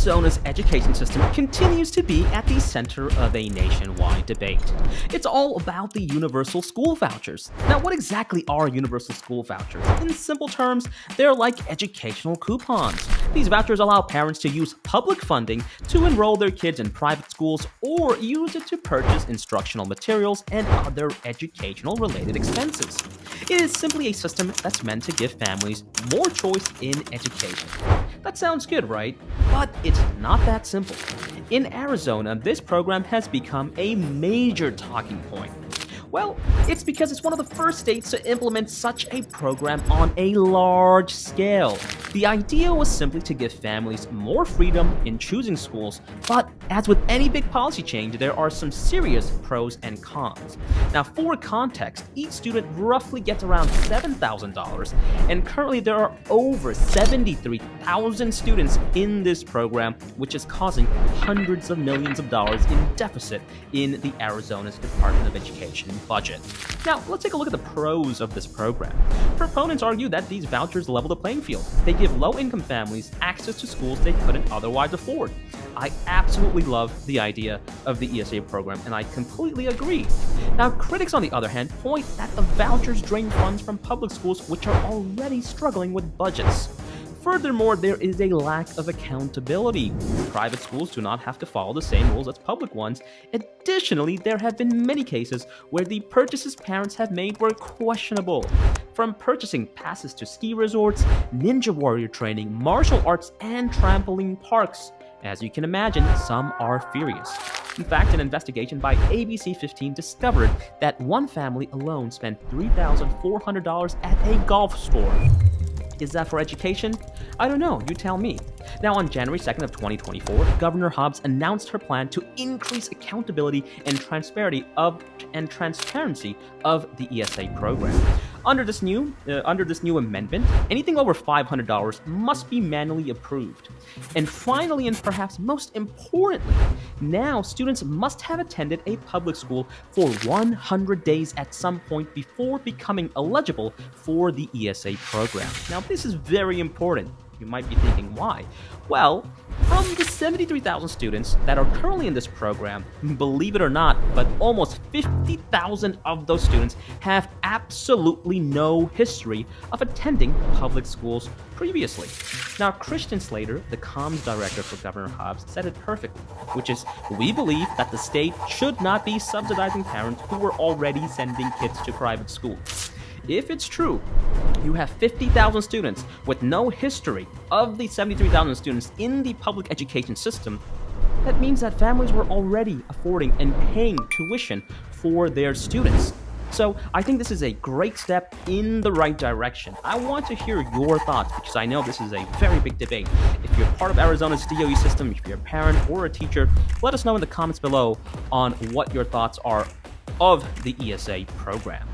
Arizona's education system continues to be at the center of a nationwide debate. It's all about the universal school vouchers. Now, what exactly are universal school vouchers? In simple terms, they're like educational coupons. These vouchers allow parents to use public funding to enroll their kids in private schools or use it to purchase instructional materials and other educational-related expenses. It is simply a system that's meant to give families more choice in education. That sounds good, right? But it's not that simple. In Arizona, this program has become a major talking point. Well, it's because it's one of the first states to implement such a program on a large scale. The idea was simply to give families more freedom in choosing schools, but as with any big policy change, there are some serious pros and cons. Now, for context, each student roughly gets around $7,000, and currently there are over 73,000 students in this program, which is causing hundreds of millions of dollars in deficit in the Arizona's Department of Education budget. Now, let's take a look at the pros of this program. Proponents argue that these vouchers level the playing field. They give low-income families access to schools they couldn't otherwise afford. I absolutely love the idea of the ESA program, and I completely agree. Now, critics, on the other hand, point that the vouchers drain funds from public schools, which are already struggling with budgets. Furthermore, there is a lack of accountability. Private schools do not have to follow the same rules as public ones. Additionally, there have been many cases where the purchases parents have made were questionable. From purchasing passes to ski resorts, ninja warrior training, martial arts, and trampoline parks. As you can imagine, some are furious. In fact, an investigation by ABC 15 discovered that one family alone spent $3,400 at a golf store. Is that for education? I don't know, you tell me. Now, on January 2nd of 2024, Governor Hobbs announced her plan to increase accountability and transparency of the ESA program. Under this new amendment, anything over $500 must be manually approved. And finally, and perhaps most importantly, now students must have attended a public school for 100 days at some point before becoming eligible for the ESA program. Now, this is very important. You might be thinking, why? Well, from the 73,000 students that are currently in this program, believe it or not, but almost 50,000 of those students have absolutely no history of attending public schools previously. Now, Christian Slater, the comms director for Governor Hobbs, said it perfectly, which is, we believe that the state should not be subsidizing parents who were already sending kids to private schools. If it's true, you have 50,000 students with no history of the 73,000 students in the public education system. That means that families were already affording and paying tuition for their students. So I think this is a great step in the right direction. I want to hear your thoughts because I know this is a very big debate. If you're part of Arizona's DOE system, if you're a parent or a teacher, let us know in the comments below on what your thoughts are of the ESA program.